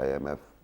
IMF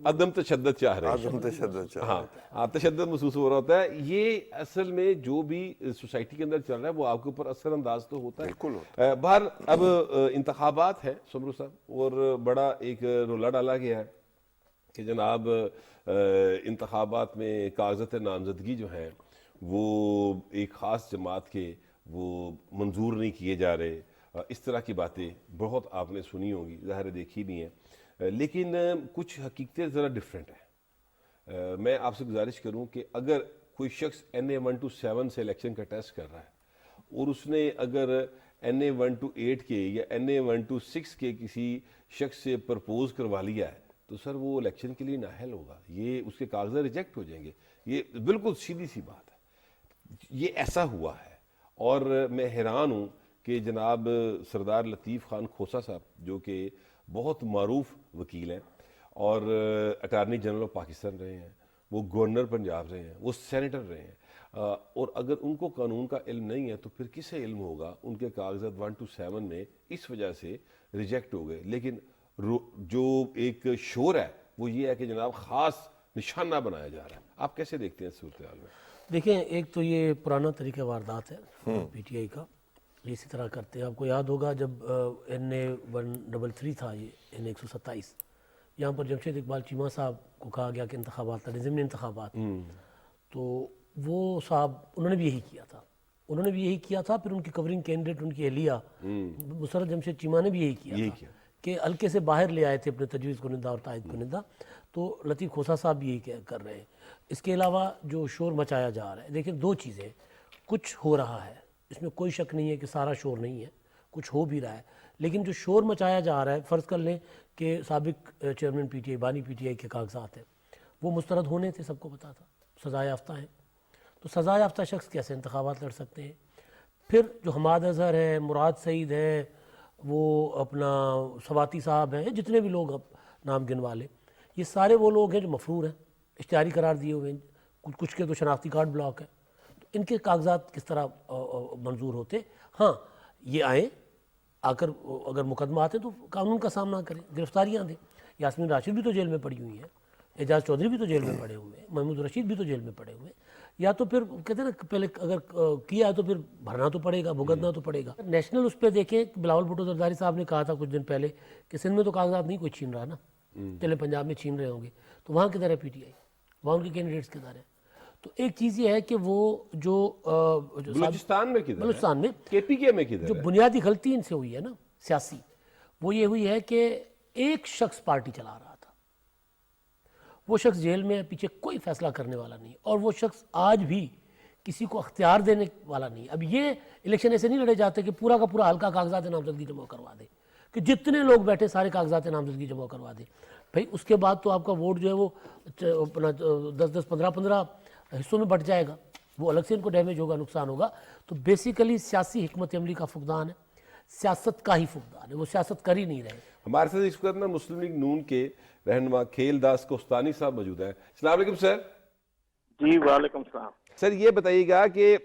عدم تشدد چاہ رہے ہیں. عدم تشدد چاہ ہاں ہاں تشدد محسوس ہو رہا ہوتا ہے. یہ اصل میں جو بھی سوسائٹی کے اندر چل رہا ہے وہ آپ کے اوپر اثر انداز تو ہوتا ہے. بالکل باہر اب انتخابات ہیں سمرو صاحب، اور بڑا ایک رولا ڈالا گیا ہے کہ جناب انتخابات میں کاغذات نامزدگی جو ہیں وہ ایک خاص جماعت کے وہ منظور نہیں کیے جا رہے. اس طرح کی باتیں بہت آپ نے سنی ہوں گی، ظاہر دیکھی بھی ہیں، لیکن کچھ حقیقتیں ذرا ڈیفرنٹ ہیں. میں آپ سے گزارش کروں کہ اگر کوئی شخص NA 1 to 7 سے الیکشن کا ٹیسٹ کر رہا ہے اور اس نے اگر NA 1 to 8 کے یا NA 1 to 6 کے کسی شخص سے پرپوز کروا لیا ہے تو سر وہ الیکشن کے لیے نااہل ہوگا، یہ اس کے کاغذات ریجیکٹ ہو جائیں گے. یہ بالکل سیدھی سی بات ہے. یہ ایسا ہوا ہے اور میں حیران ہوں کہ جناب سردار لطیف خان کھوسا صاحب جو کہ بہت معروف وکیل ہیں اور اٹارنی جنرل آف پاکستان رہے ہیں، وہ گورنر پنجاب رہے ہیں، وہ سینیٹر رہے ہیں، اور اگر ان کو قانون کا علم نہیں ہے تو پھر کسے علم ہوگا؟ ان کے کاغذات 1 to 7 میں اس وجہ سے ریجیکٹ ہو گئے. لیکن جو ایک شور ہے وہ یہ ہے کہ جناب خاص نشانہ بنایا جا رہا ہے. آپ کیسے دیکھتے ہیں اس صورتحال میں؟ دیکھیں، ایک تو یہ پرانا طریقہ واردات ہے PTI کا، یہ اسی طرح کرتے ہیں. آپ کو یاد ہوگا جب NA 133 تھا، یہ NA 127، یہاں پر جمشید اقبال چیمہ صاحب کو کہا گیا کہ انتخابات لڑیں، ضمنی انتخابات، تو وہ صاحب انہوں نے بھی یہی کیا تھا. پھر ان کی کورنگ کینڈیڈیٹ ان کی اہلیہ مسرت جمشید چیمہ نے بھی یہی کیا تھا کہ حلقے سے باہر لے آئے تھے اپنے تجویز کنندہ اور تائید کنندہ. تو لطیف کھوسا صاحب بھی یہی کر رہے ہیں. اس کے علاوہ جو شور مچایا جا رہا ہے، دیکھیں دو چیزیں، کچھ ہو رہا ہے، اس میں کوئی شک نہیں ہے کہ سارا شور نہیں ہے، کچھ ہو بھی رہا ہے، لیکن جو شور مچایا جا رہا ہے، فرض کر لیں کہ سابق چیئرمین PTI بانی PTI کے کاغذات ہیں، وہ مسترد ہونے تھے، سب کو پتا تھا، سزا یافتہ ہیں. تو سزا یافتہ شخص کیسے انتخابات لڑ سکتے ہیں؟ پھر جو حماد اظہر ہے، مراد سعید ہے، وہ اپنا سواتی صاحب ہیں، جتنے بھی لوگ اب نام گنوا لیں، یہ سارے وہ لوگ ہیں جو مفرور ہیں، اشتہاری قرار دیے ہوئے ہیں، کچھ کے تو شناختی کارڈ بلاک ہے. تو ان کے کاغذات کس طرح منظور ہوتے؟ ہاں یہ آئیں، آ کر اگر مقدمہ آتے تو قانون کا سامنا کریں، گرفتاریاں دیں. یاسمین راشد بھی تو جیل میں پڑی ہوئی ہیں، اعجاز چودھری بھی تو جیل میں پڑے ہوئے ہیں، محمود رشید بھی تو جیل میں پڑے ہوئے ہیں. یا تو پھر کہتے ہیں نا پہلے اگر کیا ہے تو پھر بھرنا تو پڑے گا، بھگتنا تو پڑے گا. نیشنل اس پہ دیکھیں، بلاول بھٹو زرداری صاحب نے کہا تھا کچھ دن پہلے کہ سندھ میں تو کاغذات نہیں کوئی چھین رہا نا، چلے پنجاب میں چھین رہے ہوں گے، تو وہاں کدھر ہے PTI؟ وہاں ان کے کینڈیڈیٹس کدھر ہیں؟ تو ایک چیز یہ ہے کہ وہ جو بلوچستان میں کدھر ہے؟ بلوچستان میں KPK میں کدھر جو ہے؟ بنیادی غلطی ان سے ہوئی ہے نا سیاسی، وہ یہ ہوئی ہے کہ ایک شخص پارٹی چلا رہا تھا، وہ شخص جیل میں ہے، پیچھے کوئی فیصلہ کرنے والا نہیں، اور وہ شخص آج بھی کسی کو اختیار دینے والا نہیں. اب یہ الیکشن ایسے نہیں لڑے جاتے کہ پورا کا پورا حلقہ کاغذات نامزدگی جمع کروا دے، کہ جتنے لوگ بیٹھے سارے کاغذات نامزدگی جمع کروا دیں. بھائی اس کے بعد تو آپ کا ووٹ جو ہے وہ اپنا 10 15 حصوں میں بٹ جائے گا، وہ الگ سے ان کو ڈیمیج ہوگا، نقصان ہوگا. تو بیسیکلی سیاسی حکمت عملی کا فقدان ہے، سیاست کا ہی فقدان ہے، وہ سیاست کر ہی نہیں رہے. ہمارے ساتھ اس وقت مسلم لیگ نون کے رہنما کھیل داس کوستانی صاحب موجود ہیں. السلام علیکم سر. جی وعلیکم السلام. سر یہ بتائیے گا کہ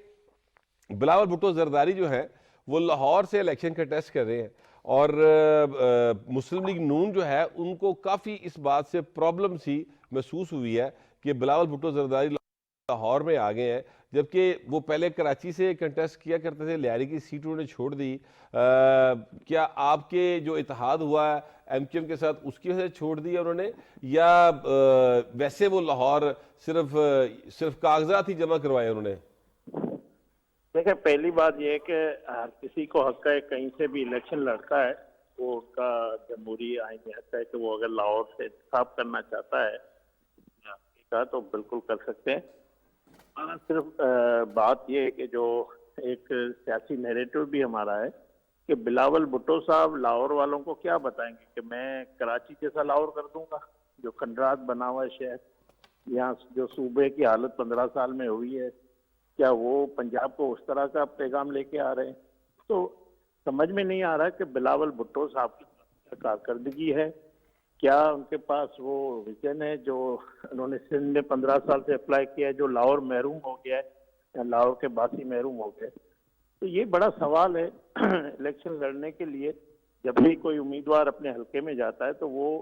بلاول بھٹو زرداری جو ہے وہ لاہور سے الیکشن کا ٹیسٹ کر رہے ہیں، اور مسلم لیگ نون جو ہے ان کو کافی اس بات سے پرابلم سی محسوس ہوئی ہے کہ بلاول بھٹو زرداری لاہور میں آ گئے ہیں، جبکہ وہ پہلے کراچی سے کنٹیسٹ کیا کرتے تھے، لیاری کی سیٹ انہوں نے چھوڑ دی. کیا آپ کے جو اتحاد ہوا ہے MQM کے ساتھ اس کی وجہ سے چھوڑ دی انہوں نے، یا ویسے وہ لاہور صرف کاغذات ہی جمع کروائے انہوں نے؟ دیکھیں پہلی بات یہ ہے کہ ہر کسی کو حق ہے کہیں سے بھی الیکشن لڑتا ہے، وہ ان کا جمہوری آئینی حق ہے کہ وہ اگر لاہور سے انتخاب کرنا چاہتا ہے تو بالکل کر سکتے ہیں. صرف بات یہ ہے کہ جو ایک سیاسی نیریٹو بھی ہمارا ہے کہ بلاول بھٹو صاحب لاہور والوں کو کیا بتائیں گے کہ میں کراچی جیسا لاہور کر دوں گا، جو کھنڈرات بنا ہوا ہے شہر، یہاں جو صوبے کی حالت 15 سال میں ہوئی ہے، کیا وہ پنجاب کو اس طرح کا پیغام لے کے آ رہے ہیں؟ تو سمجھ میں نہیں آ رہا کہ بلاول بھٹو صاحب کی کارکردگی ہے، کیا ان کے پاس وہ ویژن ہے جو انہوں نے سندھ میں 15 سال سے اپلائی کیا ہے، جو لاہور محروم ہو گیا ہے یا لاہور کے باسی محروم ہو گئے. تو یہ بڑا سوال ہے الیکشن لڑنے کے لیے. جب بھی کوئی امیدوار اپنے حلقے میں جاتا ہے تو وہ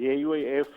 JUIF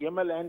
PMLN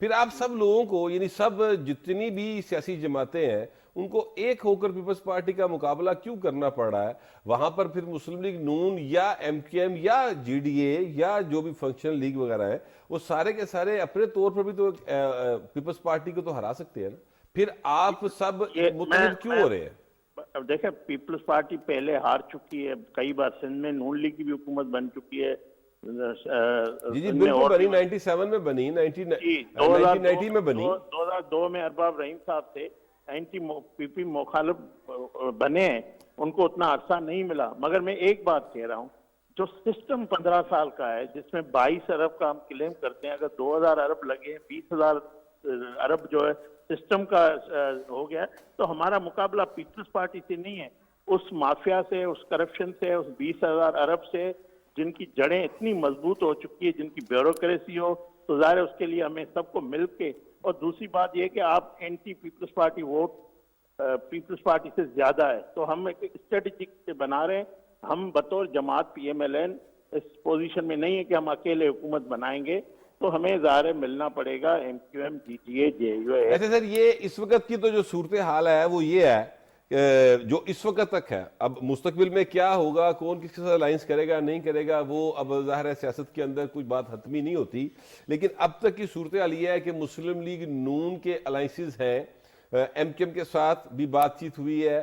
پھر آپ سب لوگوں کو یعنی سب جتنی بھی سیاسی جماعتیں ہیں ان کو ایک ہو کر پیپلز پارٹی کا مقابلہ کیوں کرنا پڑ رہا ہے؟ وہاں پر پھر مسلم لیگ نون یا ایم کیو ایم یا جی ڈی اے یا جو بھی فنکشنل لیگ وغیرہ ہیں وہ سارے کے سارے اپنے طور پر بھی تو پیپلز پارٹی کو تو ہرا سکتے ہیں نا. پھر آپ سب متحد کیوں ہو رہے ہیں؟ اب دیکھیں پیپلز پارٹی پہلے ہار چکی ہے کئی بار، سندھ میں نون لیگ کی بھی حکومت بن چکی ہے. جی جی بالکل بنی، 97 میں بنی، 1990 میں بنی. 2002 میں ارباب رحیم صاحب تھے، اینٹی پی پی مخالف بنے ہیں، ان کو اتنا عرصہ نہیں ملا. مگر میں ایک بات کہہ رہا ہوں، جو سسٹم 15 سال کا ہے جس میں 22 ارب کا ہم کلیم کرتے ہیں، اگر 2000 ارب لگے، 20,000 ارب جو ہے سسٹم کا ہو گیا، تو ہمارا مقابلہ پیپلز پارٹی سے نہیں ہے، اس مافیا سے، اس کرپشن سے، اس 20,000 ارب سے جن کی جڑیں اتنی مضبوط ہو چکی ہے، جن کی بیوروکریسی ہو. تو ظاہر ہے اس کے لیے ہمیں سب کو مل کے، اور دوسری بات یہ کہ آپ anti Peoples Party vote Peoples Party سے زیادہ ہے، تو ہم ایک اسٹریٹجک سے بنا رہے ہیں. ہم بطور جماعت پی ایم ایل این اس پوزیشن میں نہیں ہے کہ ہم اکیلے حکومت بنائیں گے، تو ہمیں ظاہر ملنا پڑے گا M Q M, G T A, J U A. ایسے سر یہ اس وقت کی تو جو صورتحال ہے وہ یہ ہے جو اس وقت تک ہے. اب مستقبل میں کیا ہوگا، کون کس کے ساتھ الائنس کرے گا نہیں کرے گا، وہ اب ظاہر ہے سیاست کے اندر کچھ بات حتمی نہیں ہوتی. لیکن اب تک کی صورتحال یہ ہے کہ مسلم لیگ نون کے الائنسز ہیں، ایم کیو ایم کے ساتھ بھی بات چیت ہوئی ہے،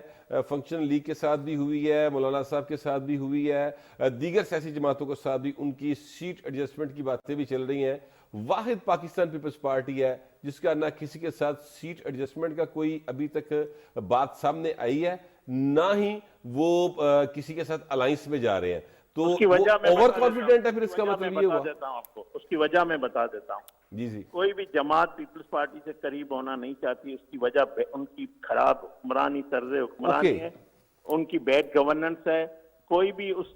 فنکشنل لیگ کے ساتھ بھی ہوئی ہے، مولانا صاحب کے ساتھ بھی ہوئی ہے، دیگر سیاسی جماعتوں کے ساتھ بھی ان کی سیٹ ایڈجسٹمنٹ کی باتیں بھی چل رہی ہیں. واحد پاکستان پیپلز پارٹی ہے جس کا نہ کسی کے ساتھ سیٹ ایڈجسٹمنٹ کا کوئی ابھی تک بات سامنے آئی ہے، نہ ہی وہ کسی کے ساتھ الائنس میں جا رہے ہیں. تو اس کی وجہ میں اوور کانفیڈنٹ ہے، پھر اس کا مطلب یہ ہوا. اس کی وجہ میں بتا دیتا ہوں. جی جی کوئی بھی جماعت پیپلز پارٹی سے قریب ہونا نہیں چاہتی. اس کی وجہ ان کی خراب حکمرانی، طرز حکمرانی ہے، ان کی بیڈ گورننس ہے. کوئی بھی اس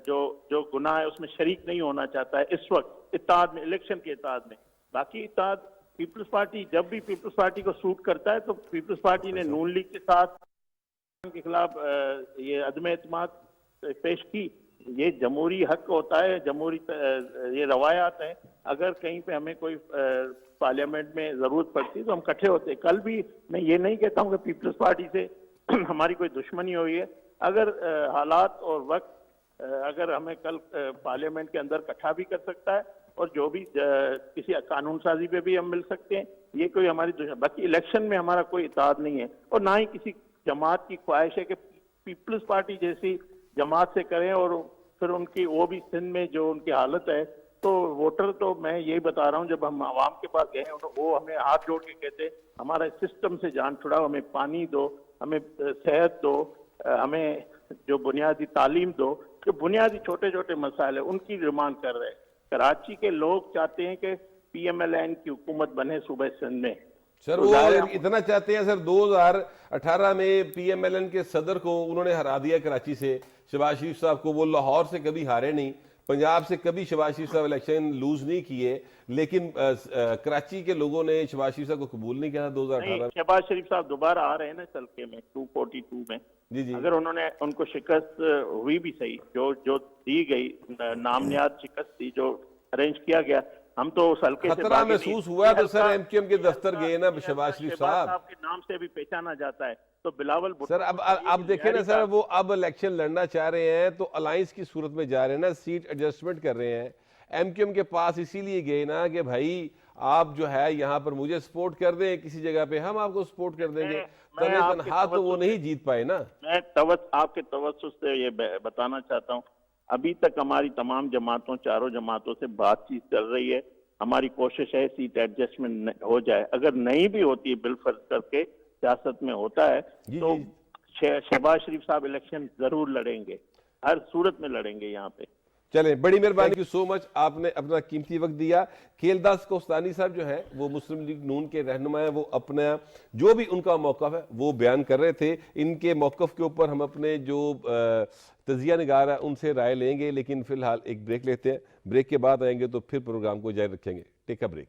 جو گناہ ہے اس میں شریک نہیں ہونا چاہتا ہے اس وقت اتحاد میں، الیکشن کے اتحاد میں. باقی اتحاد پیپلز پارٹی جب بھی پیپلز پارٹی کو سوٹ کرتا ہے تو پیپلز پارٹی نے نون لیگ کے ساتھ کے خلاف یہ عدم اعتماد پیش کی. یہ جمہوری حق ہوتا ہے، جمہوری یہ روایات ہیں. اگر کہیں پہ ہمیں کوئی پارلیمنٹ میں ضرورت پڑتی تو ہم اکٹھے ہوتے. کل بھی میں یہ نہیں کہتا ہوں کہ پیپلز پارٹی سے ہماری کوئی دشمنی ہوئی ہے. اگر حالات اور وقت اگر ہمیں کل پارلیمنٹ کے اندر اکٹھا بھی کر سکتا ہے، اور جو بھی کسی قانون سازی پہ بھی ہم مل سکتے ہیں، یہ کوئی ہماری باقی الیکشن میں ہمارا کوئی اتحاد نہیں ہے. اور نہ ہی کسی جماعت کی خواہش ہے کہ پیپلز پارٹی جیسی جماعت سے کریں، اور پھر ان کی وہ بھی سندھ میں جو ان کی حالت ہے. تو ووٹر تو میں یہی بتا رہا ہوں، جب ہم عوام کے پاس گئے ہیں وہ ہمیں ہاتھ جوڑ کے کہتے ہمارا سسٹم سے جان چھڑاؤ، ہمیں پانی دو، ہمیں صحت دو، ہمیں جو بنیادی تعلیم دو. جو بنیادی چھوٹے چھوٹے مسائل ہیں ان کی ڈیمانڈ کر رہے ہیں. کراچی کے لوگ چاہتے ہیں کہ پی ایم ایل این کی حکومت بنے صوبہ سندھ میں. سر وہ اتنا چاہتے ہیں سر، 2018 میں پی ایم ایل این کے صدر کو انہوں نے ہرا دیا کراچی سے، شہباز شریف صاحب کو. وہ لاہور سے کبھی ہارے نہیں، پنجاب سے کبھی شہباز شریف صاحب الیکشن لوز نہیں کیے، لیکن کراچی کے لوگوں نے شہباز شریف صاحب کو قبول نہیں کیا 2018 میں. شہباز شریف صاحب دوبارہ آ رہے ہیں نا چلکے میں 242 میں. جی جی اگر انہوں نے ان کو شکست ہوئی بھی صحیح، جو دی گئی نامنیات شکست تھی جو ارینج کیا گیا، ہم تو اس حلقے سے خطرہ محسوس ہوا تو سر ایم کیو ایم کے دفتر گئے نا شہباز شریف صاحب کے نام سے بھی پہچانا جاتا ہے. تو بلاول سر اب دیکھیں نا سر، وہ اب الیکشن لڑنا چاہ رہے ہیں تو الائنس کی صورت میں جا رہے ہیں نا، سیٹ ایڈجسٹمنٹ کر رہے ہیں. ایم کیو ایم کے پاس اسی لیے گئے نا کہ بھائی آپ جو ہے یہاں پر مجھے سپورٹ کر دیں، کسی جگہ پہ ہم آپ کو سپورٹ کر دیں گے. تنہا تو وہ نہیں جیت پائے نا. میں آپ کے توسط سے یہ بتانا چاہتا ہوں، ابھی تک ہماری تمام جماعتوں، چاروں جماعتوں سے بات چیت چل رہی ہے. ہماری کوشش ہے سیٹ ایڈجسٹمنٹ ہو جائے. اگر نہیں بھی ہوتی ہے، بالفرض کر کے سیاست میں ہوتا ہے تو شہباز شریف صاحب الیکشن ضرور لڑیں گے، ہر صورت میں لڑیں گے یہاں پہ. چلیں، بڑی مہربانی کی سو مچ، آپ نے اپنا قیمتی وقت دیا. کھیلداس کوستانی صاحب جو ہے وہ مسلم لیگ نون کے رہنما ہیں، وہ اپنا جو بھی ان کا موقف ہے وہ بیان کر رہے تھے. ان کے موقف کے اوپر ہم اپنے جو تجزیہ نگار ہیں ان سے رائے لیں گے، لیکن فی الحال ایک بریک لیتے ہیں. بریک کے بعد آئیں گے تو پھر پروگرام کو جاری رکھیں گے. ٹیک اے بریک.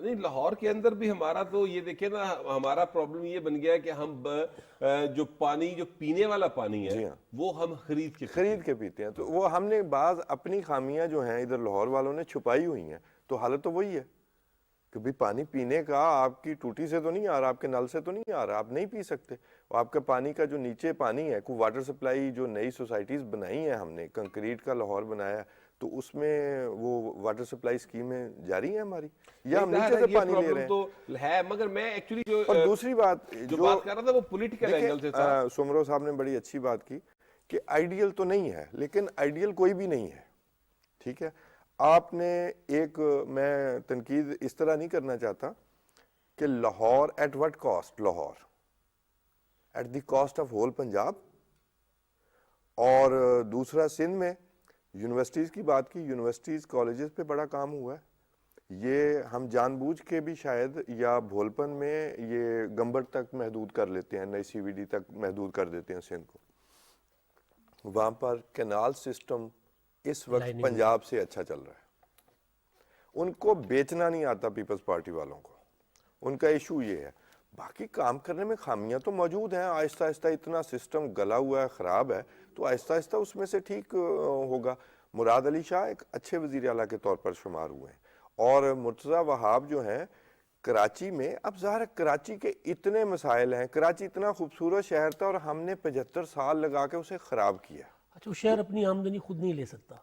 نہیں لاہور کے اندر بھی ہمارا تو یہ دیکھیں نا ہمارا پرابلم یہ بن گیا ہے کہ ہم جو پانی جو پینے والا پانی ہے وہ ہم خرید کے پیتے ہیں. تو وہ ہم نے بعض اپنی خامیاں جو ہیں ادھر لاہور والوں نے چھپائی ہوئی ہیں. تو حالت تو وہی ہے کہ بھی پانی پینے کا آپ کی ٹوٹی سے تو نہیں آ رہا, آپ کے نل سے تو نہیں آ رہا, آپ نہیں پی سکتے. آپ کا پانی کا جو نیچے پانی ہے, کوئی واٹر سپلائی جو نئی سوسائٹیز بنائی ہیں ہم نے, کنکریٹ کا لاہور بنایا, تو اس میں وہ واٹر سپلائی اسکیمیں جاری ہیں ہماری, یا ہم نیچے سے پانی لے رہے ہیں تو ہے. مگر میں ایکچولی جو اور دوسری بات جو بات کر رہا تھا وہ پولیٹیکل اینگل سے تھا. سمرو صاحب نے بڑی اچھی بات کی کہ آئیڈیل تو نہیں ہے, لیکن آئیڈیل کوئی بھی نہیں ہے. ٹھیک ہے, آپ نے ایک, میں تنقید اس طرح نہیں کرنا چاہتا کہ Lahore at what cost, Lahore at the cost of whole Punjab. اور دوسرا سندھ میں یونیورسٹیز کی بات کی, یونیورسٹیز کالجز پہ بڑا کام ہوا ہے. یہ ہم جان بوجھ کے بھی شاید یا بھولپن میں یہ گمبٹ تک محدود کر لیتے ہیں, نئی سی وی ڈی تک محدود کر دیتے ہیں سندھ کو. وہاں پر کینال سسٹم اس وقت پنجاب سے اچھا چل رہا ہے. ان کو بیچنا نہیں آتا پیپلز پارٹی والوں کو, ان کا ایشو یہ ہے. باقی کام کرنے میں خامیاں تو موجود ہیں. آہستہ آہستہ اتنا سسٹم گلا ہوا ہے, خراب ہے, تو آہستہ آہستہ اس میں سے ٹھیک ہوگا. مراد علی شاہ ایک اچھے وزیر اعلیٰ کے طور پر شمار ہوئے ہیں, اور مرتضیٰ وہاب جو ہیں کراچی میں, اب ظاہر کراچی کے اتنے مسائل ہیں, کراچی اتنا خوبصورت شہر تھا اور ہم نے 75 سال لگا کے اسے خراب کیا. اچھا, وہ شہر اپنی آمدنی خود نہیں لے سکتا,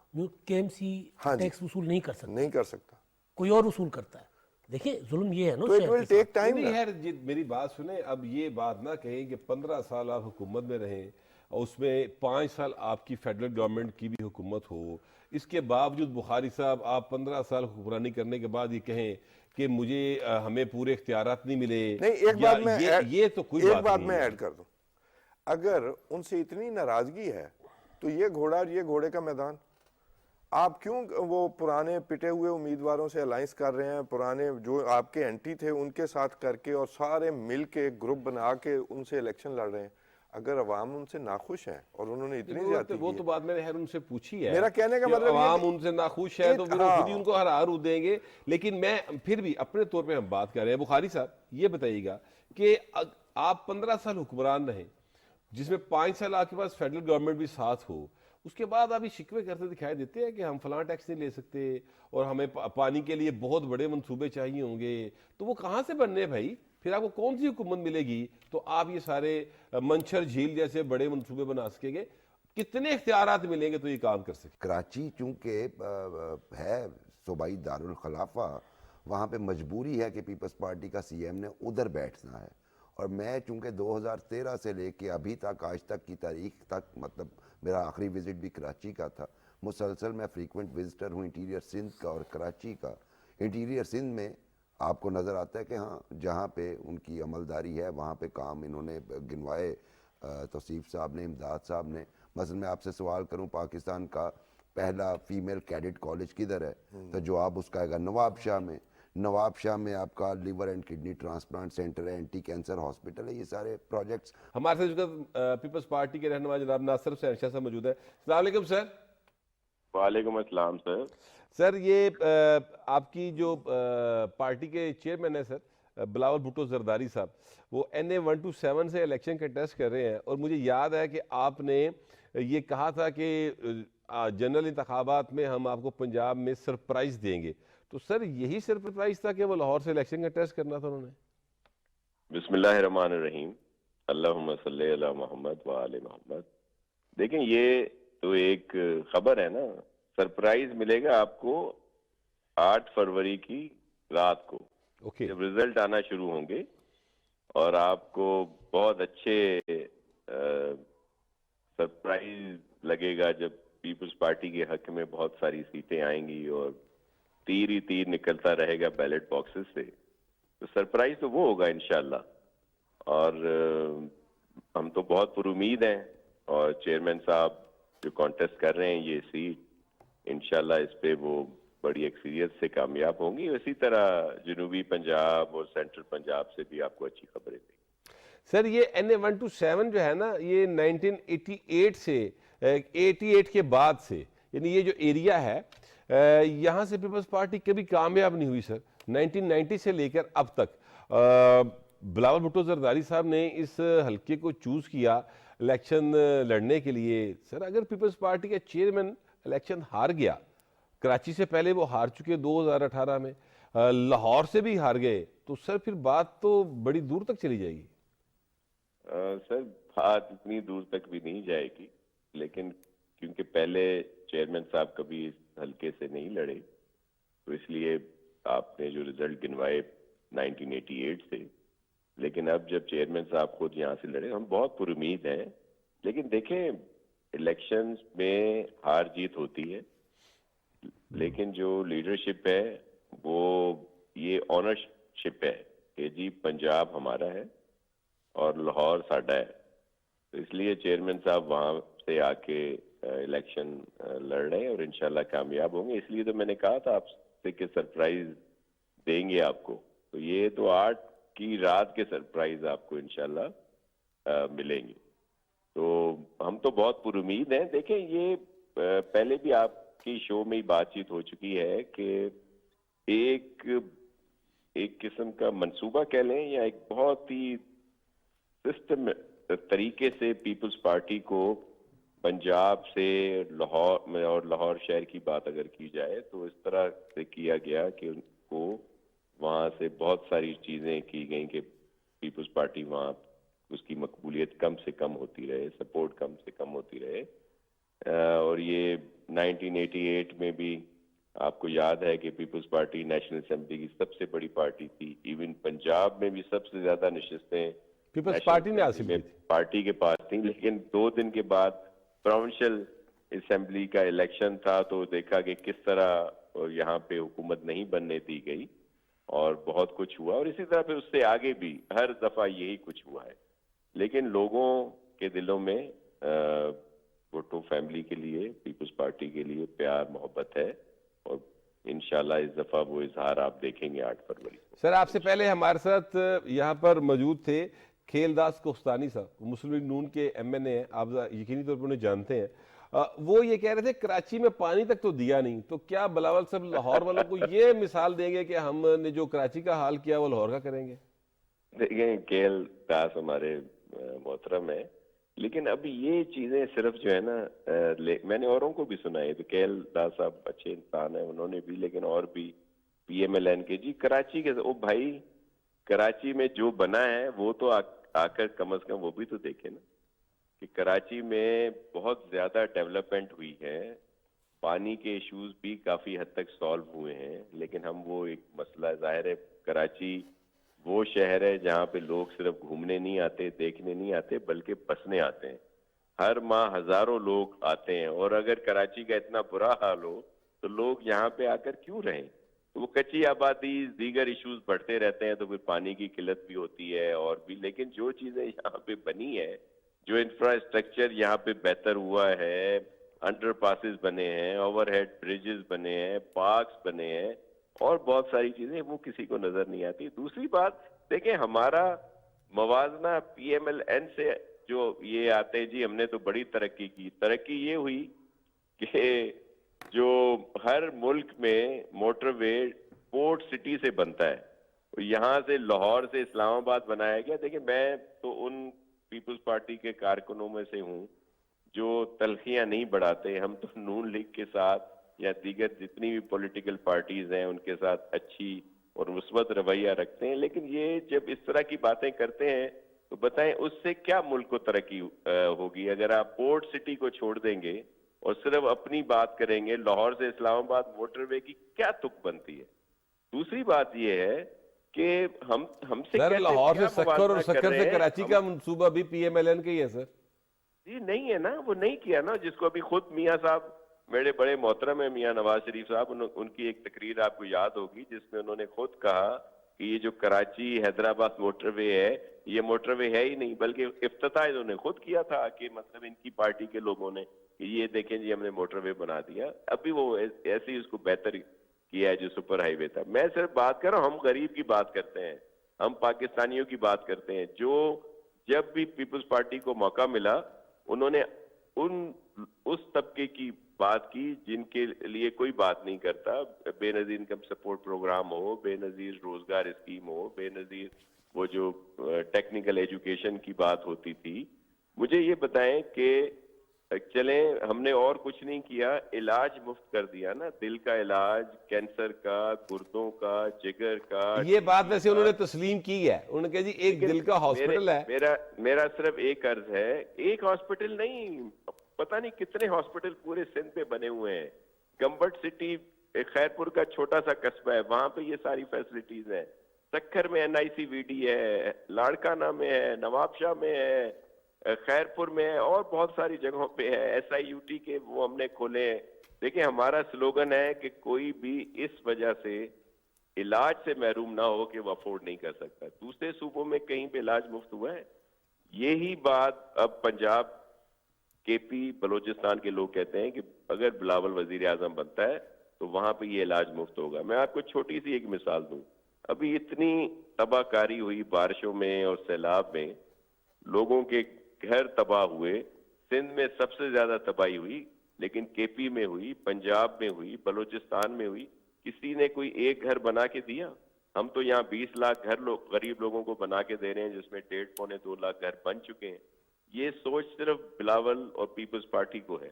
کے ایم سی ٹیکس وصول نہیں کر سکتا, کوئی اور وصول کرتا ہے. دیکھیں ظلم یہ ہے نا, تو it will take time. میری بات سنیں, اب یہ بات نہ کہیں کہ 15 سال آپ حکومت میں رہیں اور اس میں 5 سال آپ کی فیڈرل گورنمنٹ کی بھی حکومت ہو, اس کے باوجود بخاری صاحب آپ 15 سال حکمرانی کرنے کے بعد یہ کہیں کہ مجھے ہمیں پورے اختیارات نہیں ملے. نہیں, ایک بات میں یہ تو کوئی ایک بات میں ایڈ کر دوں. اگر ان سے اتنی ناراضگی ہے تو یہ گھوڑا اور یہ گھوڑے کا میدان, آپ کیوں وہ پرانے پٹے ہوئے امیدواروں سے الائنس کر رہے ہیں, پرانے جو آپ کے اینٹی تھے ان کے ساتھ کر کے, اور سارے مل کے گروپ بنا کے ان سے الیکشن لڑ رہے ہیں. اگر عوام ان سے ناخوش ہیں اور انہوں نے اتنی زیادتی کی, وہ تو بات میں نے ان سے پوچھی ہے, میرا کہنے کا مطلب عوام ان سے ناخوش ہے تو پھر خود ہی ان کو ہرا دیں گے. لیکن میں پھر بھی اپنے طور پہ ہم بات کر رہے ہیں. بخاری صاحب یہ بتائیے گا کہ آپ 15 سال حکمران رہے, جس میں 5 سال آپ کے پاس فیڈرل گورنمنٹ بھی ساتھ ہو, اس کے بعد آپ یہ شکوے کرتے دکھائی دیتے ہیں کہ ہم فلاں ٹیکس نہیں لے سکتے اور ہمیں پانی کے لیے بہت بڑے منصوبے چاہیے ہوں گے. تو وہ کہاں سے بننے بھائی؟ پھر آپ کو کون سی حکومت ملے گی تو آپ یہ سارے منچر جھیل جیسے بڑے منصوبے بنا سکیں گے؟ کتنے اختیارات ملیں گے تو یہ کام کر سکیں؟ کراچی چونکہ ہے صوبائی دارالخلافہ, وہاں پہ مجبوری ہے کہ پیپلز پارٹی کا سی ایم نے ادھر بیٹھنا ہے. اور میں چونکہ 2013 سے لے کے ابھی تک, آج تک کی تاریخ تک, مطلب میرا آخری وزٹ بھی کراچی کا تھا, مسلسل میں فریکوینٹ وزٹر ہوں انٹیریئر سندھ کا اور کراچی کا. انٹیریئر سندھ میں آپ کو نظر آتا ہے کہ ہاں جہاں پہ ان کی عملداری ہے وہاں پہ کام انہوں نے گنوائے, توصیف صاحب نے, امداد صاحب نے. مثلا میں آپ سے سوال کروں, پاکستان کا پہلا فیمیل کیڈٹ کالج کدھر ہے, تو جواب اس کا ہے گا نواب شاہ میں. نواب شاہ میں آپ کا liver and kidney transplant centre ہے, اینٹی کینسر ہاسپٹل ہے. یہ سارے پروجیکٹس. ہمارے ساتھ پیپلز پارٹی کے رہنما جناب ناصر حسین شاہ صاحب موجود ہے. السلام علیکم سر. وعلیکم السلام سر. سر یہ آپ کی جو پارٹی کے چیئرمین ہیں سر بلاول بھٹو زرداری صاحب, وہ NA 127 سے الیکشن کنٹیسٹ کر رہے ہیں, اور مجھے یاد ہے کہ آپ نے یہ کہا تھا کہ جنرل انتخابات میں ہم آپ کو پنجاب میں سرپرائز دیں گے. تو سر یہی سرپرائز تھا کہ وہ لاہور سے الیکشن کنٹیسٹ کرنا تھا انہوں نے؟ بسم اللہ الرحمن الرحیم, اللہم صلی علی محمد وآل محمد. دیکھیں یہ تو ایک خبر ہے نا, سرپرائز ملے گا آپ کو 8 فروری کی رات کو, جب رزلٹ آنا شروع ہوں گے, اور آپ کو بہت اچھے سرپرائز لگے گا جب پیپلز پارٹی کے حق میں بہت ساری سیٹیں آئیں گی اور تیر ہی تیر نکلتا رہے گا بیلٹ باکسز سے. تو سرپرائز تو وہ ہوگا انشاءاللہ, اور ہم تو بہت پر امید ہیں, اور چیئرمین صاحب جو کانٹیسٹ کر رہے ہیں یہ سیٹ, انشاءاللہ اس پہ وہ بڑی اکثریت سے کامیاب ہوں گی. اسی طرح جنوبی پنجاب اور سینٹرل پنجاب سے بھی آپ کو اچھی خبریں دیں. سر یہ NA 127 جو ہے نا, یہ 1988 سے 88 کے بعد سے, یعنی یہ جو ایریا ہے یہاں سے پیپلز پارٹی کبھی کامیاب نہیں ہوئی سر. 1990 سے لے کر اب تک بلاول بھٹو زرداری صاحب نے اس حلقے کو چوز کیا الیکشن لڑنے کے لیے. سر اگر پیپلز پارٹی کا چیئرمین الیکشن ہار گیا, کراچی سے پہلے وہ ہار چکے 2018 میں, لاہور سے بھی ہار گئے, تو سر پھر بات تو بڑی دور تک چلی جائے گی. سر بات اتنی دور تک بھی نہیں جائے گی, لیکن کیونکہ پہلے چیئرمین صاحب کبھی اس حلقے سے نہیں لڑے, تو اس لیے آپ نے جو رزلٹ گنوائے 1988 سے, لیکن اب جب چیئرمین صاحب خود یہاں سے لڑے, ہم بہت پر امید ہیں. لیکن دیکھیں الیکشنز میں ہار جیت ہوتی ہے, لیکن جو لیڈرشپ ہے وہ یہ آنرشپ ہے کہ جی پنجاب ہمارا ہے اور لاہور ساڈا ہے. تو اس لیے چیئرمین صاحب وہاں سے آ کے الیکشن لڑ رہے ہیں اور انشاءاللہ کامیاب ہوں گے. اس لیے تو میں نے کہا تھا آپ سے کہ سرپرائز دیں گے آپ کو, تو یہ تو 8 کی رات کے سرپرائز آپ کو انشاءاللہ ملیں گے. تو ہم تو بہت پر امید ہیں. دیکھیں یہ پہلے بھی آپ کی شو میں ہی بات چیت ہو چکی ہے کہ ایک قسم کا منصوبہ کہہ لیں یا ایک بہت ہی سسٹم طریقے سے پیپلز پارٹی کو پنجاب سے لاہور میں, اور لاہور شہر کی بات اگر کی جائے تو اس طرح سے کیا گیا کہ ان کو وہاں سے بہت ساری چیزیں کی گئیں کہ پیپلز پارٹی وہاں اس کی مقبولیت کم سے کم ہوتی رہے, سپورٹ کم سے کم ہوتی رہے. اور یہ 1988 میں بھی آپ کو یاد ہے کہ پیپلز پارٹی نیشنل اسمبلی کی سب سے بڑی پارٹی تھی. ایون پنجاب میں بھی سب سے زیادہ نشستیں پیپلز پارٹی نے حاصل کی تھی, پارٹی کے پاس تھیں. لیکن 2 دن کے بعد پروونشل اسمبلی کا الیکشن تھا, تو دیکھا کہ کس طرح یہاں پہ حکومت نہیں بننے دی گئی اور بہت کچھ ہوا. اور اسی طرح پھر اس سے آگے بھی ہر دفعہ یہی کچھ ہوا ہے. لیکن لوگوں کے دلوں میں بھٹو فیملی کے لیے, پیپلز پارٹی کے لیے پیار محبت ہے, اور انشاءاللہ اس دفعہ وہ اظہار آپ دیکھیں گے 8 فروری کو. سر آپ سے پہلے ہمارے ساتھ یہاں پر موجود تھے کھیل داس کوستانی صاحب, مسلم لیگ نون کے این اے ہیں, آپ یقینی طور پر انہیں جانتے ہیں. وہ یہ کہہ رہے تھے کراچی میں پانی تک تو دیا نہیں, تو کیا بلاول صاحب لاہور والوں کو یہ مثال دیں گے کہ ہم نے جو کراچی کا حال کیا وہ لاہور کا کریں گے؟ دیکھیں کھیل داس ہمارے محترم ہے, لیکن ابھی یہ چیزیں صرف جو ہے نا, میں نے اوروں کو بھی سنا ہے, تو کھیل داس صاحب اچھے انسان ہیں, انہوں نے بھی, لیکن اور بھی پی ایم ایل این کے جی کراچی کے, او بھائی کراچی میں جو بنا ہے وہ تو آ کر کم از کم وہ بھی تو دیکھیں نا کہ کراچی میں بہت زیادہ ڈیولپمنٹ ہوئی ہے, پانی کے ایشوز بھی کافی حد تک سالو ہوئے ہیں. لیکن ہم وہ ایک مسئلہ, ظاہر ہے کراچی وہ شہر ہے جہاں پہ لوگ صرف گھومنے نہیں آتے, دیکھنے نہیں آتے, بلکہ بسنے آتے ہیں. ہر ماہ ہزاروں لوگ آتے ہیں, اور اگر کراچی کا اتنا برا حال ہو تو لوگ یہاں پہ آ کر کیوں رہیں؟ تو وہ کچی آبادی, دیگر ایشوز بڑھتے رہتے ہیں, تو پھر پانی کی قلت بھی ہوتی ہے اور بھی. لیکن جو چیزیں یہاں پہ بنی ہے, جو انفراسٹرکچر یہاں پہ بہتر ہوا ہے, انڈر پاسز بنے ہیں, اوور ہیڈ بریجز بنے ہیں, پارکس بنے ہیں, اور بہت ساری چیزیں, وہ کسی کو نظر نہیں آتی. دوسری بات دیکھیں, ہمارا موازنہ پی ایم ایل این سے جو یہ آتے جی ہم نے تو بڑی ترقی کی, ترقی یہ ہوئی کہ جو ہر ملک میں موٹر وے پورٹ سٹی سے بنتا ہے, یہاں سے لاہور سے اسلام آباد بنایا گیا. دیکھیں میں تو ان پیپلز پارٹی کے کارکنوں میں سے ہوں جو تلخیاں نہیں بڑھاتے. ہم تو نون لیگ کے ساتھ یا دیگر جتنی بھی پولیٹیکل پارٹیز ہیں ان کے ساتھ اچھی اور مثبت رویہ رکھتے ہیں. لیکن یہ جب اس طرح کی باتیں کرتے ہیں تو بتائیں اس سے کیا ملک کو ترقی ہوگی؟ اگر آپ پورٹ سٹی کو چھوڑ دیں گے اور صرف اپنی بات کریں گے, لاہور سے اسلام آباد موٹر وے کی کیا تک بنتی ہے؟ دوسری بات یہ ہے کہ ہم سے سر لاہور سے سکھر اور سکھر سے کراچی کا منصوبہ بھی پی ایم ایل این کا ہی ہے سر. جی نہیں ہے نا, وہ نہیں کیا نا, جس کو ابھی خود میاں صاحب میرے بڑے محترم ہیں, میاں نواز شریف صاحب, ان کی ایک تقریر آپ کو یاد ہوگی جس میں انہوں نے خود کہا کہ یہ جو کراچی حیدرآباد موٹر وے ہے یہ موٹر وے ہے ہی نہیں, بلکہ افتتاح انہوں نے خود کیا تھا کہ مطلب ان کی پارٹی کے لوگوں نے کہ یہ دیکھیں جی ہم نے موٹر وے بنا دیا. ابھی وہ ایسے ہی اس کو بہتر کیا ہے جو سپر ہائی وے تھا. میں صرف بات کر رہا ہوں, ہم غریب کی بات کرتے ہیں, ہم پاکستانیوں کی بات کرتے ہیں. جو جب بھی پیپلز پارٹی کو موقع ملا انہوں نے اس طبقے کی بات کی جن کے لیے کوئی بات نہیں کرتا. بے نظیر انکم سپورٹ پروگرام ہو, بے نظیر روزگار اسکیم ہو, بے نظیر وہ جو ٹیکنیکل ایجوکیشن کی بات ہوتی تھی. مجھے یہ بتائیں کہ چلیں ہم نے اور کچھ نہیں کیا, علاج مفت کر دیا نا, دل کا علاج, کینسر کا, گردوں کا, جگر کا. یہ بات ویسے انہوں نے تسلیم کی ہے, انہوں نے کہا جی ایک دل کا ہاسپٹل ہے. میرا صرف ایک عرض ہے, ایک ہاسپٹل نہیں, پتہ نہیں کتنے ہاسپٹل پورے سندھ میں بنے ہوئے ہیں. گمبٹ سٹی خیرپور کا چھوٹا سا قصبہ ہے, وہاں پہ یہ ساری فیسلٹیز ہیں. سکھر میں NICVD ہے, لاڑکانہ میں ہے, نواب شاہ میں ہے, خیرپور میں ہے, اور بہت ساری جگہوں پہ ہے. SIUT کے وہ ہم نے کھولے ہیں. دیکھیں ہمارا سلوگن ہے کہ کوئی بھی اس وجہ سے علاج سے محروم نہ ہو کہ وہ افورڈ نہیں کر سکتا. دوسرے صوبوں میں کہیں پہ علاج مفت ہوا ہے؟ یہی بات اب پنجاب, KP, بلوچستان کے لوگ کہتے ہیں کہ اگر بلاول وزیر اعظم بنتا ہے تو وہاں پہ یہ علاج مفت ہوگا. میں آپ کو چھوٹی سی ایک مثال دوں. ابھی اتنی تباہ کاری ہوئی بارشوں میں اور سیلاب میں, لوگوں کے گھر تباہ ہوئے. سندھ میں سب سے زیادہ تباہی ہوئی, لیکن KP میں ہوئی, پنجاب میں ہوئی, بلوچستان میں ہوئی. کسی نے کوئی ایک گھر بنا کے دیا؟ ہم تو یہاں 20 لاکھ گھر غریب لوگوں کو بنا کے دے رہے ہیں, جس میں 1.5-2 لاکھ گھر بن چکے ہیں. یہ سوچ صرف بلاول اور پیپلز پارٹی کو ہے.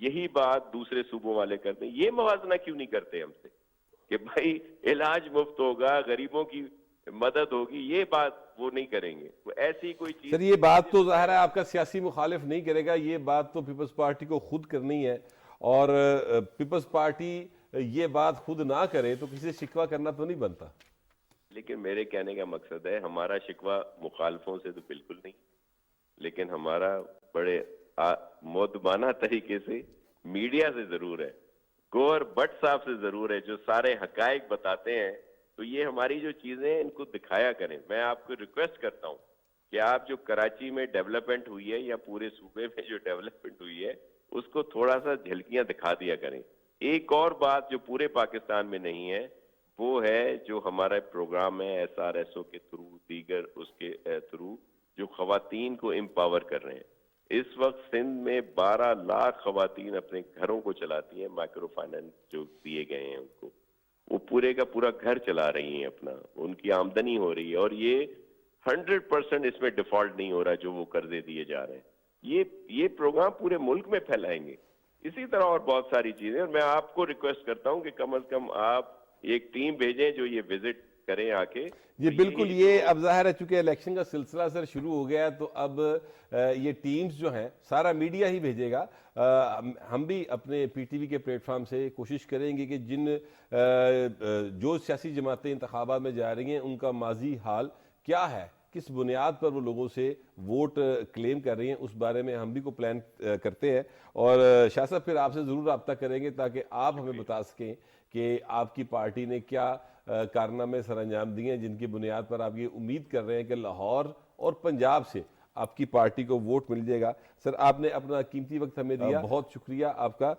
یہی بات دوسرے صوبوں والے کرتے ہیں. یہ موازنہ کیوں نہیں کرتے ہم سے کہ بھائی علاج مفت ہوگا, غریبوں کی مدد ہوگی؟ یہ بات وہ نہیں کریں گے. وہ ایسی کوئی چیز. سر یہ بات تو ظاہر ہے آپ کا سیاسی مخالف نہیں کرے گا, یہ بات تو پیپلز پارٹی کو خود کرنی ہے, اور پیپلز پارٹی یہ بات خود نہ کرے تو کسی سے شکوہ کرنا تو نہیں بنتا. لیکن میرے کہنے کا مقصد ہے, ہمارا شکوہ مخالفوں سے تو بالکل نہیں, لیکن ہمارا بڑے مؤدبانہ طریقے سے میڈیا سے ضرور ہے, گوہر بٹ صاحب سے ضرور ہے, جو سارے حقائق بتاتے ہیں. تو یہ ہماری جو چیزیں ہیں ان کو دکھایا کریں. میں آپ کو ریکویسٹ کرتا ہوں کہ آپ جو کراچی میں ڈیولپمنٹ ہوئی ہے یا پورے صوبے میں جو ڈیولپمنٹ ہوئی ہے اس کو تھوڑا سا جھلکیاں دکھا دیا کریں. ایک اور بات جو پورے پاکستان میں نہیں ہے وہ ہے جو ہمارا پروگرام ہے SRSO کے تھرو, دیگر اس کے تھرو جو خواتین کو امپاور کر رہے ہیں. اس وقت سندھ میں 12 لاکھ خواتین اپنے گھروں کو چلاتی ہیں. مائکرو فائنانس جو دیے گئے ہیں ان کو, وہ پورے کا پورا گھر چلا رہی ہیں اپنا, ان کی آمدنی ہو رہی ہے, اور یہ 100% اس میں ڈیفالٹ نہیں ہو رہا جو وہ قرضے دیے جا رہے ہیں. یہ پروگرام پورے ملک میں پھیلائیں گے. اسی طرح اور بہت ساری چیزیں. اور میں آپ کو ریکویسٹ کرتا ہوں کہ کم از کم آپ ایک ٹیم بھیجیں جو یہ وزٹ کریں آ کے. یہ بالکل, یہ اب ظاہر ہے چونکہ الیکشن کا سلسلہ سر شروع ہو گیا ہے, تو اب یہ ٹیمز جو ہیں سارا میڈیا ہی بھیجے گا. ہم بھی اپنے PTV کے پلیٹ فارم سے کوشش کریں گے کہ جو سیاسی جماعتیں انتخابات میں جا رہی ہیں ان کا ماضی حال کیا ہے, کس بنیاد پر وہ لوگوں سے ووٹ کلیم کر رہی ہیں, اس بارے میں ہم بھی کو پلان کرتے ہیں. اور شاہ صاحب پھر آپ سے ضرور رابطہ کریں گے تاکہ آپ ہمیں بتا سکیں کہ آپ کی پارٹی نے کیا کارنامے سر انجام دیے ہیں جن کی بنیاد پر آپ یہ امید کر رہے ہیں کہ لاہور اور پنجاب سے آپ کی پارٹی کو ووٹ مل جائے گا. سر آپ نے اپنا قیمتی وقت ہمیں دیا, بہت شکریہ آپ کا.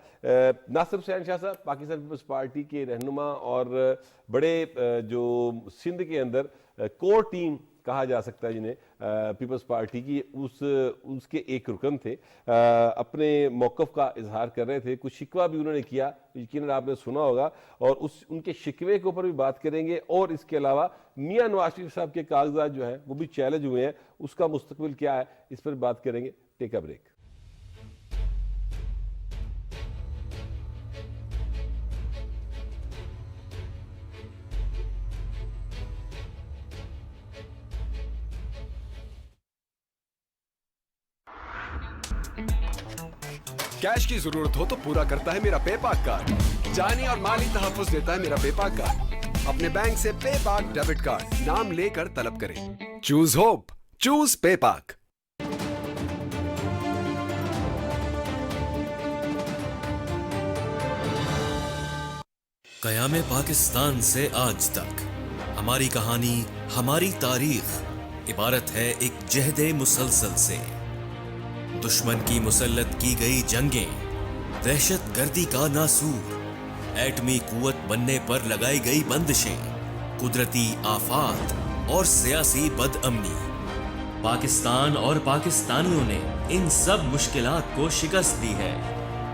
ناصر حسین شاہ صاحب پاکستان پیپلز پارٹی کے رہنما اور بڑے جو سندھ کے اندر کور ٹیم کہا جا سکتا ہے جنہیں پیپلز پارٹی کی, اس کے ایک رکن تھے, اپنے موقف کا اظہار کر رہے تھے. کچھ شکوہ بھی انہوں نے کیا, یقیناً آپ نے سنا ہوگا, اور ان کے شکوے کے اوپر بھی بات کریں گے. اور اس کے علاوہ میاں نواز شریف صاحب کے کاغذات جو ہیں وہ بھی چیلنج ہوئے ہیں, اس کا مستقبل کیا ہے اس پر بات کریں گے. ٹیک اے بریک. کیش کی ضرورت ہو تو پورا کرتا ہے میرا پے پاک کارڈ. جانی اور مالی تحفظ دیتا ہے میرا پے پاک کارڈ. اپنے بینک سے پے پاک ڈیبٹ کارڈ نام لے کر طلب کریں. چوز ہوپ, چوز پے پاک. قیام پاکستان سے آج تک ہماری کہانی, ہماری تاریخ عبارت ہے ایک جہد مسلسل سے. دشمن کی مسلط کی گئی جنگیں, دہشت گردی کا ناسور, ایٹمی قوت بننے پر لگائی گئی بندشیں, قدرتی آفات اور سیاسی بد امنی. پاکستان اور پاکستانیوں نے ان سب مشکلات کو شکست دی ہے.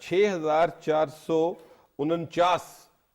6,449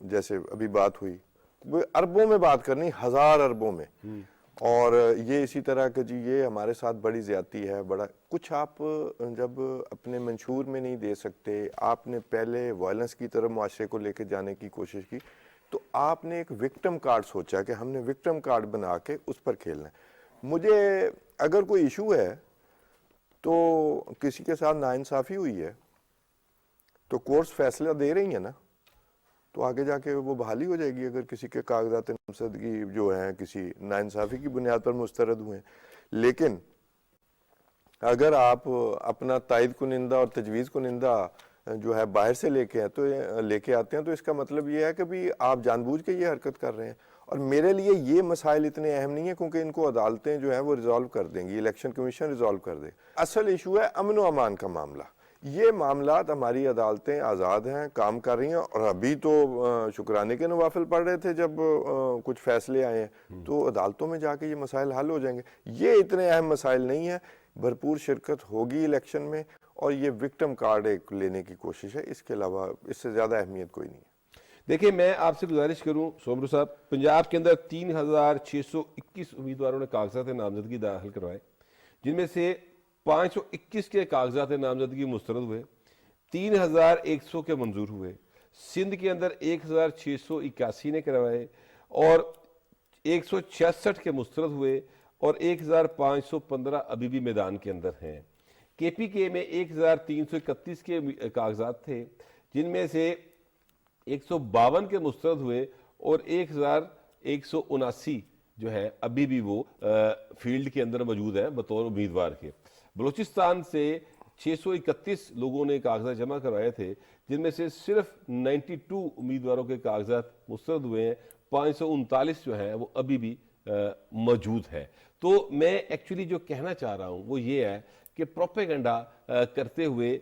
جیسے ابھی بات ہوئی، وہ اربوں میں بات کرنی، 1000 اربوں میں، اور یہ اسی طرح کہ جی یہ ہمارے ساتھ بڑی زیادتی ہے، بڑا کچھ آپ جب اپنے منشور میں نہیں دے سکتے، آپ نے پہلے وائلنس کی طرف معاشرے کو لے کے جانے کی کوشش کی، تو آپ نے ایک وکٹم کارڈ سوچا کہ ہم نے وکٹم کارڈ بنا کے اس پر کھیلنا ہے۔ مجھے اگر کوئی ایشو ہے تو کسی کے ساتھ ناانصافی ہوئی ہے تو کورٹس فیصلہ دے رہی ہیں نا، تو آگے جا کے وہ بحالی ہو جائے گی اگر کسی کے کاغذات نامزدگی جو ہیں کسی ناانصافی کی بنیاد پر مسترد ہوئے ہیں۔ لیکن اگر آپ اپنا تائید کنندہ اور تجویز کنندہ جو ہے باہر سے لے کے آتے ہیں تو اس کا مطلب یہ ہے کہ بھی آپ جان بوجھ کے یہ حرکت کر رہے ہیں، اور میرے لیے یہ مسائل اتنے اہم نہیں ہیں کیونکہ ان کو عدالتیں جو ہیں وہ ریزالو کر دیں گی، الیکشن کمیشن ریزالو کر دے۔ اصل ایشو ہے امن و امان کا معاملہ، یہ معاملات ہماری عدالتیں آزاد ہیں، کام کر رہی ہیں، اور ابھی تو شکرانے کے نوافل پڑھ رہے تھے جب کچھ فیصلے آئے ہیں، تو عدالتوں میں جا کے یہ مسائل حل ہو جائیں گے۔ یہ اتنے اہم مسائل نہیں ہیں، بھرپور شرکت ہوگی الیکشن میں، اور یہ وکٹم کارڈ ایک لینے کی کوشش ہے، اس کے علاوہ اس سے زیادہ اہمیت کوئی نہیں ہے۔ دیکھیں میں آپ سے گزارش کروں سومرو صاحب، پنجاب کے اندر 3621 امیدواروں نے کاغذات نامزدگی داخل کروائے، جن میں سے 521 کے کاغذات نامزدگی مسترد ہوئے، 3100 کے منظور ہوئے۔ سندھ کے اندر 1681 نے کروائے اور 166 کے مسترد ہوئے، اور 1515 ابھی بھی میدان کے اندر ہیں۔ کے پی کے میں 1331 کے کاغذات تھے، جن میں سے 152 کے مسترد ہوئے اور 1179 جو ہے ابھی بھی وہ فیلڈ کے اندر موجود ہیں بطور امیدوار کے۔ بلوچستان سے 631 لوگوں نے کاغذات جمع کروائے تھے، جن میں سے صرف 92 امیدواروں کے کاغذات مسترد ہوئے ہیں، 539 جو ہیں وہ ابھی بھی موجود ہے۔ تو میں ایکچولی جو کہنا چاہ رہا ہوں وہ یہ ہے کہ پروپیگنڈا کرتے ہوئے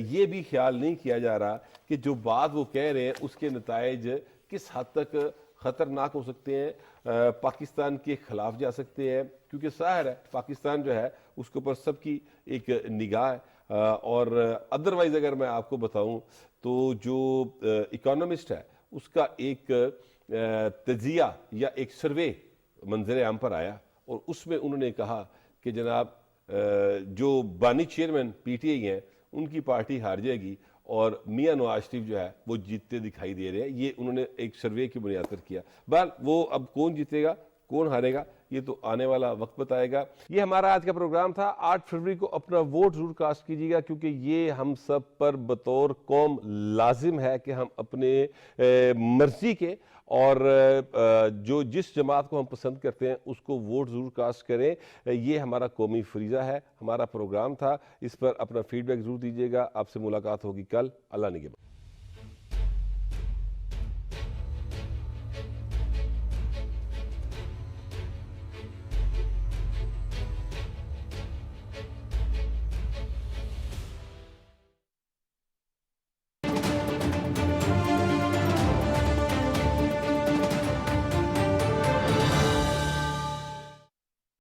یہ بھی خیال نہیں کیا جا رہا کہ جو بات وہ کہہ رہے ہیں اس کے نتائج کس حد تک خطرناک ہو سکتے ہیں، پاکستان کے خلاف جا سکتے ہیں، کیونکہ ظاہر ہے پاکستان جو ہے اس کے اوپر سب کی ایک نگاہ ہے۔ اور ادروائز اگر میں آپ کو بتاؤں تو جو اکانومسٹ ہے اس کا ایک تجزیہ یا ایک سروے منظر عام پر آیا، اور اس میں انہوں نے کہا کہ جناب جو بانی چیئرمین پی ٹی آئی ہیں ان کی پارٹی ہار جائے گی، اور میاں نواز شریف جو ہے وہ جیتتے دکھائی دے رہے ہیں۔ یہ انہوں نے ایک سروے کی بنیاد پر کیا۔ بہرحال وہ اب کون جیتے گا کون ہارے گا یہ تو آنے والا وقت بتائے گا۔ یہ ہمارا آج کا پروگرام تھا۔ 8 فروری کو اپنا ووٹ ضرور کاسٹ کیجیے گا، کیونکہ یہ ہم سب پر بطور قوم لازم ہے کہ ہم اپنے مرضی کے اور جو جس جماعت کو ہم پسند کرتے ہیں اس کو ووٹ ضرور کاسٹ کریں۔ یہ ہمارا قومی فریضہ ہے، ہمارا پروگرام تھا، اس پر اپنا فیڈ بیک ضرور دیجیے گا۔ آپ سے ملاقات ہوگی کل۔ اللہ نگہبان۔